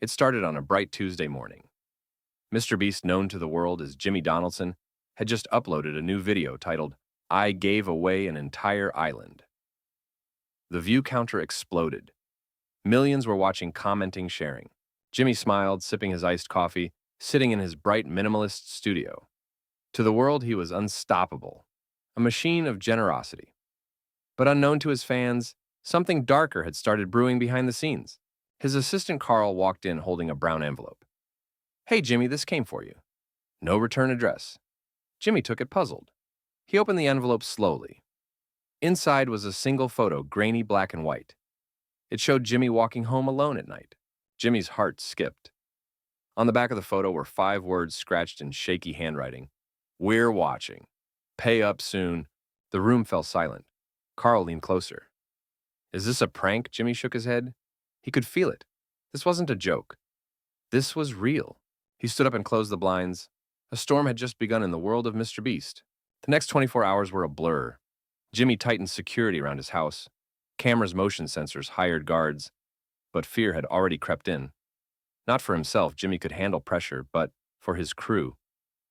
It started on a bright Tuesday morning. MrBeast, known to the world as Jimmy Donaldson, had just uploaded a new video titled, "I Gave Away an Entire Island." The view counter exploded. Millions were watching, commenting, sharing. Jimmy smiled, sipping his iced coffee, sitting in his bright minimalist studio. To the world, he was unstoppable, a machine of generosity. But unknown to his fans, something darker had started brewing behind the scenes. His assistant Carl walked in holding a brown envelope. "Hey, Jimmy, this came for you." No return address. Jimmy took it puzzled. He opened the envelope slowly. Inside was a single photo, grainy black and white. It showed Jimmy walking home alone at night. Jimmy's heart skipped. On the back of the photo were 5 words scratched in shaky handwriting. "We're watching. Pay up soon." The room fell silent. Carl leaned closer. "Is this a prank?" Jimmy shook his head. He could feel it. This wasn't a joke. This was real. He stood up and closed the blinds. A storm had just begun in the world of MrBeast. The next 24 hours were a blur. Jimmy tightened security around his house. Cameras, motion sensors, hired guards. But fear had already crept in. Not for himself, Jimmy could handle pressure, but for his crew,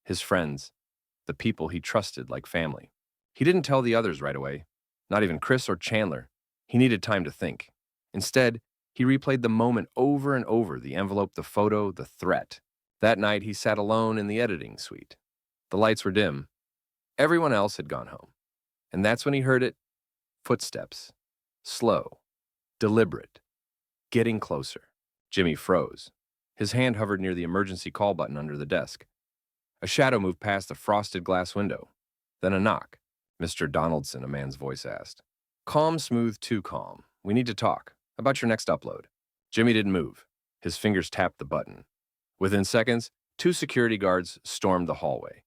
his friends, the people he trusted like family. He didn't tell the others right away, not even Chris or Chandler. He needed time to think. Instead, he replayed the moment over and over, the envelope, the photo, the threat. That night, he sat alone in the editing suite. The lights were dim. Everyone else had gone home. And that's when he heard it. Footsteps. Slow. Deliberate. Getting closer. Jimmy froze. His hand hovered near the emergency call button under the desk. A shadow moved past the frosted glass window. Then a knock. "Mr. Donaldson," a man's voice asked. "Calm, smooth, too calm. We need to talk. About your next upload." Jimmy didn't move. His fingers tapped the button. Within seconds, 2 security guards stormed the hallway.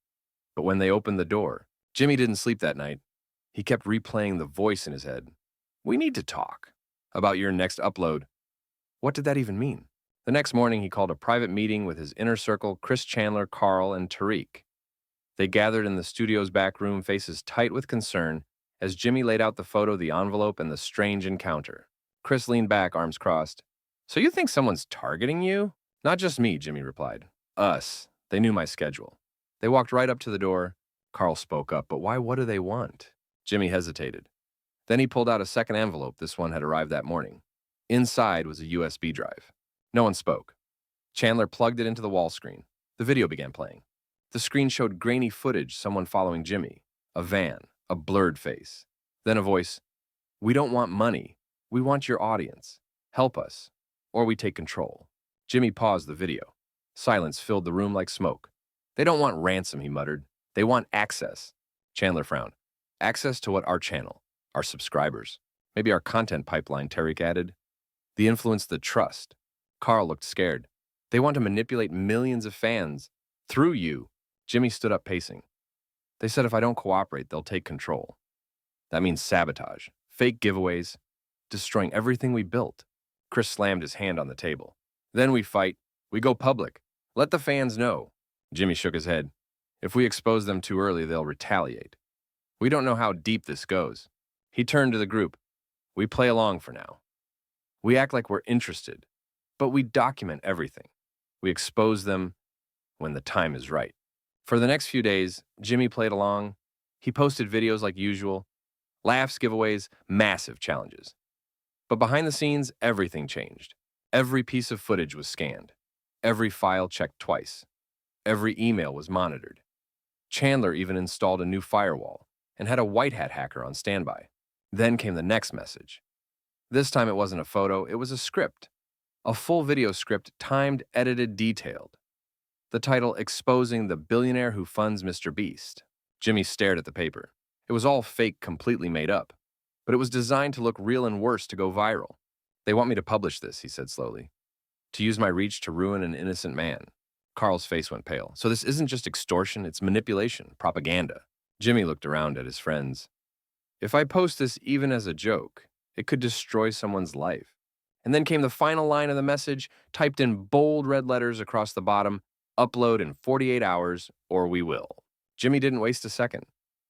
But when they opened the door, Jimmy didn't sleep that night. He kept replaying the voice in his head. "We need to talk. About your next upload." What did that even mean? The next morning, he called a private meeting with his inner circle, Chris, Chandler, Carl, and Tariq. They gathered in the studio's back room, faces tight with concern, as Jimmy laid out the photo, the envelope, and the strange encounter. Chris leaned back, arms crossed. "So you think someone's targeting you?" "Not just me," Jimmy replied. "Us." They knew my schedule. They walked right up to the door. Carl spoke up, "But why? What do they want?" Jimmy hesitated. Then he pulled out a second envelope. This one had arrived that morning. Inside was a USB drive. No one spoke. Chandler plugged it into the wall screen. The video began playing. The screen showed grainy footage, someone following Jimmy, a van, a blurred face. Then a voice, "We don't want money. We want your audience. Help us, or we take control." Jimmy paused the video. Silence filled the room like smoke. "They don't want ransom," he muttered. "They want access." Chandler frowned. "Access to what? Our channel, our subscribers, maybe our content pipeline," Tariq added. "The influence, the trust." Carl looked scared. "They want to manipulate millions of fans through you." Jimmy stood up, pacing. "They said if I don't cooperate, they'll take control. That means sabotage, fake giveaways, destroying everything we built." Chris slammed his hand on the table. "Then we fight. We go public. Let the fans know." Jimmy shook his head. "If we expose them too early, they'll retaliate. We don't know how deep this goes." He turned to the group. "We play along for now. We act like we're interested, but we document everything. We expose them when the time is right." For the next few days, Jimmy played along. He posted videos like usual. Laughs, giveaways, massive challenges. But behind the scenes, everything changed. Every piece of footage was scanned. Every file checked twice. Every email was monitored. Chandler even installed a new firewall and had a white hat hacker on standby. Then came the next message. This time it wasn't a photo, it was a script. A full video script, timed, edited, detailed. The title, "Exposing the Billionaire Who Funds MrBeast." Jimmy stared at the paper. It was all fake, completely made up. But it was designed to look real and worse, to go viral. "They want me to publish this," he said slowly. "To use my reach to ruin an innocent man." Carl's face went pale. "So this isn't just extortion, it's manipulation, propaganda." Jimmy looked around at his friends. "If I post this even as a joke, it could destroy someone's life." And then came the final line of the message, typed in bold red letters across the bottom, "Upload in 48 hours, or we will." Jimmy didn't waste a second.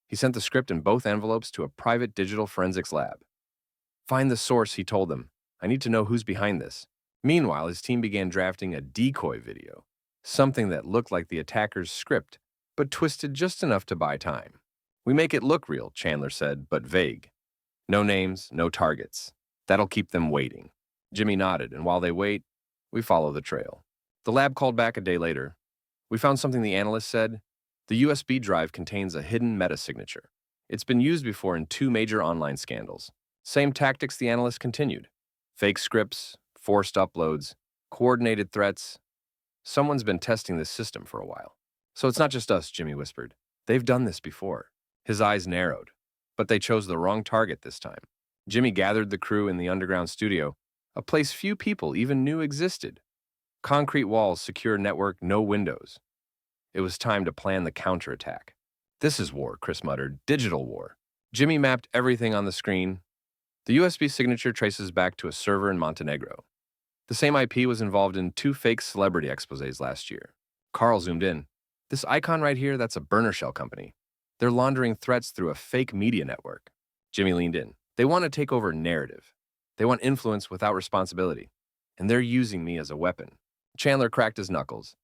He sent the script in both envelopes to a private digital forensics lab. "Find the source," he told them. "I need to know who's behind this. Meanwhile, his team began drafting a decoy video, something that looked like the attacker's script, but twisted just enough to buy time. "We make it look real," Chandler said, but vague. "No names, no targets. That'll keep them waiting." Jimmy nodded, and while they wait, we follow the trail. The lab called back a day later. "We found something," the analyst said. "The USB drive contains a hidden meta-signature. It's been used before in 2 major online scandals. Same tactics," the analyst continued. "Fake scripts, forced uploads, coordinated threats. Someone's been testing this system for a while." "So it's not just us," Jimmy whispered. "They've done this before." His eyes narrowed. "But they chose the wrong target this time." Jimmy gathered the crew in the underground studio, a place few people even knew existed. Concrete walls, secure network, no windows. It was time to plan the counterattack. "This is war," Chris muttered. "Digital war." Jimmy mapped everything on the screen. The USB signature traces back to a server in Montenegro. The same IP was involved in 2 fake celebrity exposés last year. Carl zoomed in. "This icon right here, that's a burner shell company. They're laundering threats through a fake media network." Jimmy leaned in. "They want to take over narrative. They want influence without responsibility. And they're using me as a weapon." Chandler cracked his knuckles.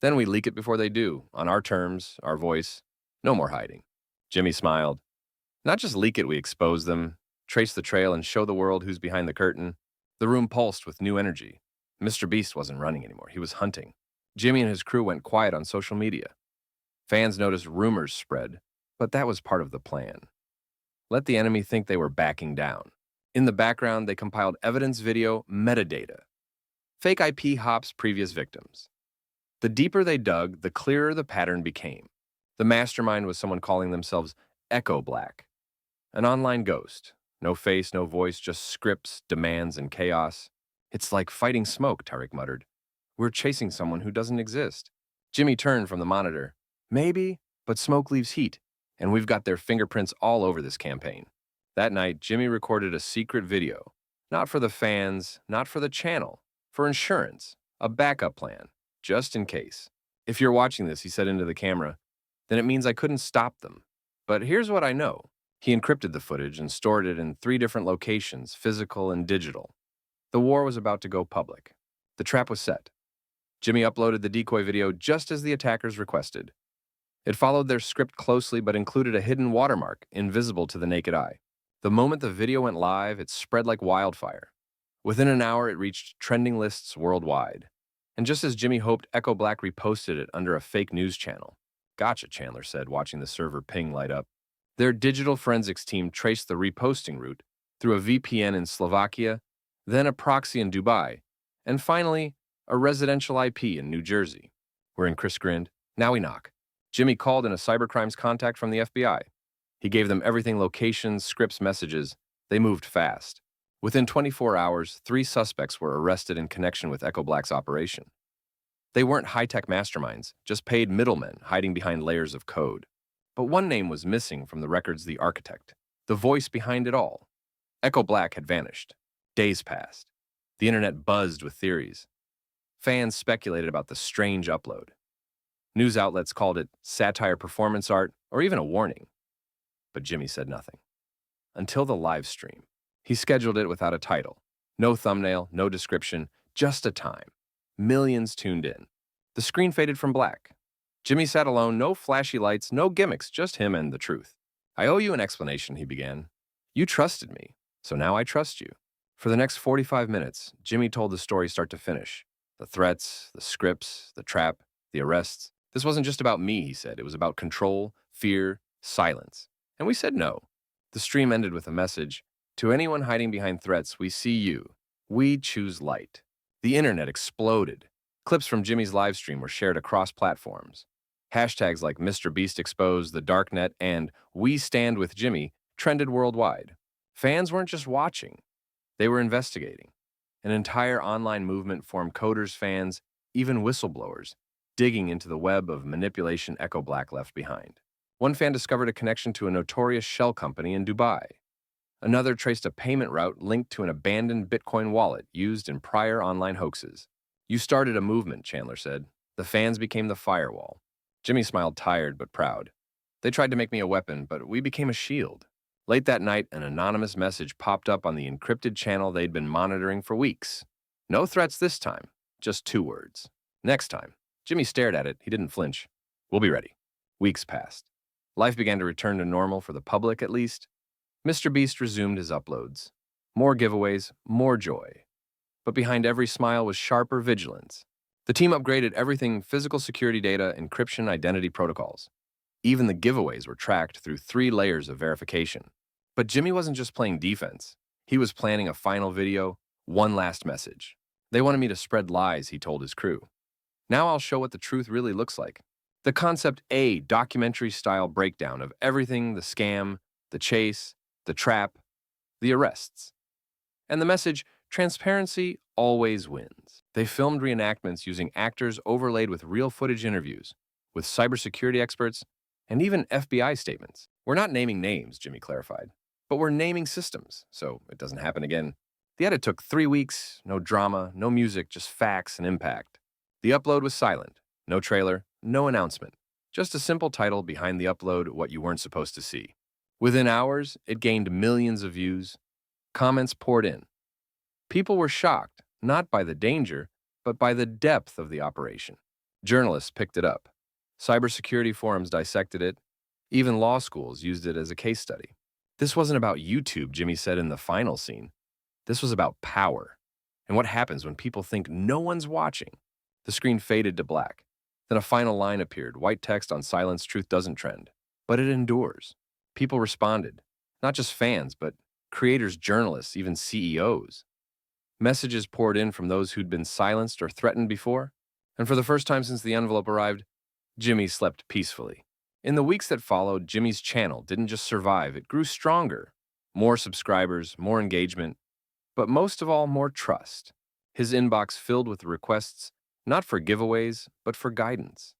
"Then we leak it before they do, on our terms, our voice. No more hiding." Jimmy smiled. "Not just leak it, we expose them, trace the trail, and show the world who's behind the curtain." The room pulsed with new energy. MrBeast wasn't running anymore. He was hunting. Jimmy and his crew went quiet on social media. Fans noticed rumors spread, but that was part of the plan. Let the enemy think they were backing down. In the background, they compiled evidence video metadata. Fake IP hops previous victims. The deeper they dug, the clearer the pattern became. The mastermind was someone calling themselves Echo Black. An online ghost. No face, no voice, just scripts, demands, and chaos. "It's like fighting smoke," Tariq muttered. "We're chasing someone who doesn't exist." Jimmy turned from the monitor. "Maybe, but smoke leaves heat, and we've got their fingerprints all over this campaign." That night, Jimmy recorded a secret video. Not for the fans, not for the channel. For insurance. A backup plan. Just in case. "If you're watching this," he said into the camera, "then it means I couldn't stop them. But here's what I know." He encrypted the footage and stored it in 3 different locations, physical and digital. The war was about to go public. The trap was set. Jimmy uploaded the decoy video just as the attackers requested. It followed their script closely but included a hidden watermark, invisible to the naked eye. The moment the video went live, it spread like wildfire. Within an hour, it reached trending lists worldwide. And just as Jimmy hoped, Echo Black reposted it under a fake news channel. "Gotcha," Chandler said, watching the server ping light up. Their digital forensics team traced the reposting route through a VPN in Slovakia, then a proxy in Dubai, and finally, a residential IP in New Jersey. "We're in," Chris grinned. "Now we knock." Jimmy called in a cybercrimes contact from the FBI. He gave them everything: locations, scripts, messages. They moved fast. Within 24 hours, 3 suspects were arrested in connection with Echo Black's operation. They weren't high-tech masterminds, just paid middlemen hiding behind layers of code. But one name was missing from the records: the architect, the voice behind it all. Echo Black had vanished. Days passed. The internet buzzed with theories. Fans speculated about the strange upload. News outlets called it satire, performance art, or even a warning. But Jimmy said nothing. Until the live stream. He scheduled it without a title. No thumbnail, no description, just a time. Millions tuned in. The screen faded from black. Jimmy sat alone, no flashy lights, no gimmicks, just him and the truth. "I owe you an explanation," he began. "You trusted me, so now I trust you." For the next 45 minutes, Jimmy told the story start to finish. The threats, the scripts, the trap, the arrests. "This wasn't just about me," he said. "It was about control, fear, silence." And we said no. The stream ended with a message: "To anyone hiding behind threats, we see you. We choose light." The internet exploded. Clips from Jimmy's live stream were shared across platforms. Hashtags like MrBeast exposed, the darknet, and "We stand with Jimmy" trended worldwide. Fans weren't just watching. They were investigating. An entire online movement formed: coders, fans, even whistleblowers, digging into the web of manipulation Echo Black left behind. One fan discovered a connection to a notorious shell company in Dubai. Another traced a payment route linked to an abandoned Bitcoin wallet used in prior online hoaxes. "You started a movement," Chandler said. "The fans became the firewall." Jimmy smiled, tired but proud. "They tried to make me a weapon, but we became a shield." Late that night, an anonymous message popped up on the encrypted channel they'd been monitoring for weeks. No threats this time, just 2 words. Next time. Jimmy stared at it. He didn't flinch. We'll be ready. Weeks passed. Life began to return to normal for the public, at least. Mr. Beast resumed his uploads. More giveaways, more joy. But behind every smile was sharper vigilance. The team upgraded everything: physical security data, encryption, identity protocols. Even the giveaways were tracked through 3 layers of verification. But Jimmy wasn't just playing defense. He was planning a final video, one last message. They wanted me to spread lies, he told his crew. Now I'll show what the truth really looks like. The Concept A documentary-style breakdown of everything: the scam, the chase, the trap, the arrests. And the message: transparency always wins. They filmed reenactments using actors overlaid with real footage interviews, with cybersecurity experts, and even FBI statements. We're not naming names, Jimmy clarified, but we're naming systems, so it doesn't happen again. The edit took 3 weeks, no drama, no music, just facts and impact. The upload was silent, no trailer, no announcement, just a simple title behind the upload: what you weren't supposed to see. Within hours, it gained millions of views. Comments poured in. People were shocked, not by the danger, but by the depth of the operation. Journalists picked it up. Cybersecurity forums dissected it. Even law schools used it as a case study. This wasn't about YouTube, Jimmy said in the final scene. This was about power. And what happens when people think no one's watching? The screen faded to black. Then a final line appeared, white text on silence: truth doesn't trend, but it endures. People responded. Not just fans, but creators, journalists, even CEOs. Messages poured in from those who'd been silenced or threatened before. And for the first time since the envelope arrived, Jimmy slept peacefully. In the weeks that followed, Jimmy's channel didn't just survive, it grew stronger. More subscribers, more engagement, but most of all, more trust. His inbox filled with requests, not for giveaways, but for guidance.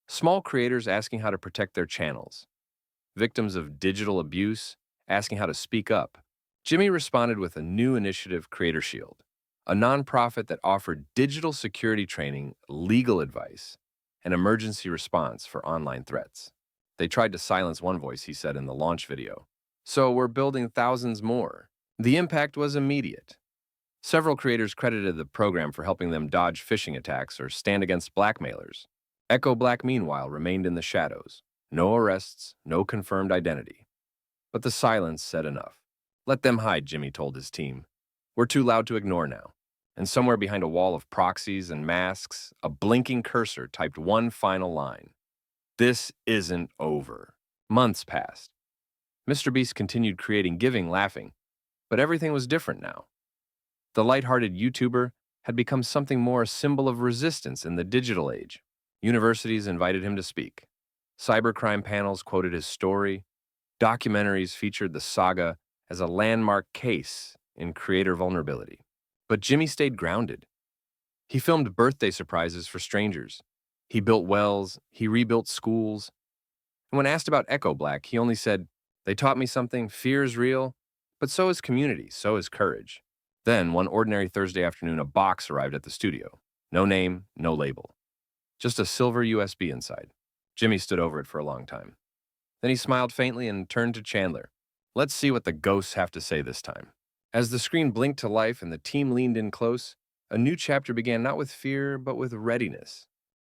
Small creators asking how to protect their channels. Victims of digital abuse asking how to speak up. Jimmy responded with a new initiative, Creator Shield, a nonprofit that offered digital security training, legal advice, and emergency response for online threats. They tried to silence one voice, he said in the launch video. So we're building thousands more. The impact was immediate. Several creators credited the program for helping them dodge phishing attacks or stand against blackmailers. Echo Black, meanwhile, remained in the shadows. No arrests, no confirmed identity. But the silence said enough. Let them hide, Jimmy told his team. We're too loud to ignore now. And somewhere behind a wall of proxies and masks, a blinking cursor typed one final line. This isn't over. Months passed. MrBeast continued creating, giving, laughing. But everything was different now. The lighthearted YouTuber had become something more: a symbol of resistance in the digital age. Universities invited him to speak. Cybercrime panels quoted his story. Documentaries featured the saga as a landmark case in creator vulnerability. But Jimmy stayed grounded. He filmed birthday surprises for strangers. He built wells. He rebuilt schools. And when asked about Echo Black, he only said, "They taught me something. Fear is real, but so is community, so is courage." Then, one ordinary Thursday afternoon, a box arrived at the studio. No name, no label. Just a silver USB inside. Jimmy stood over it for a long time. Then he smiled faintly and turned to Chandler. Let's see what the ghosts have to say this time. As the screen blinked to life and the team leaned in close, a new chapter began, not with fear, but with readiness.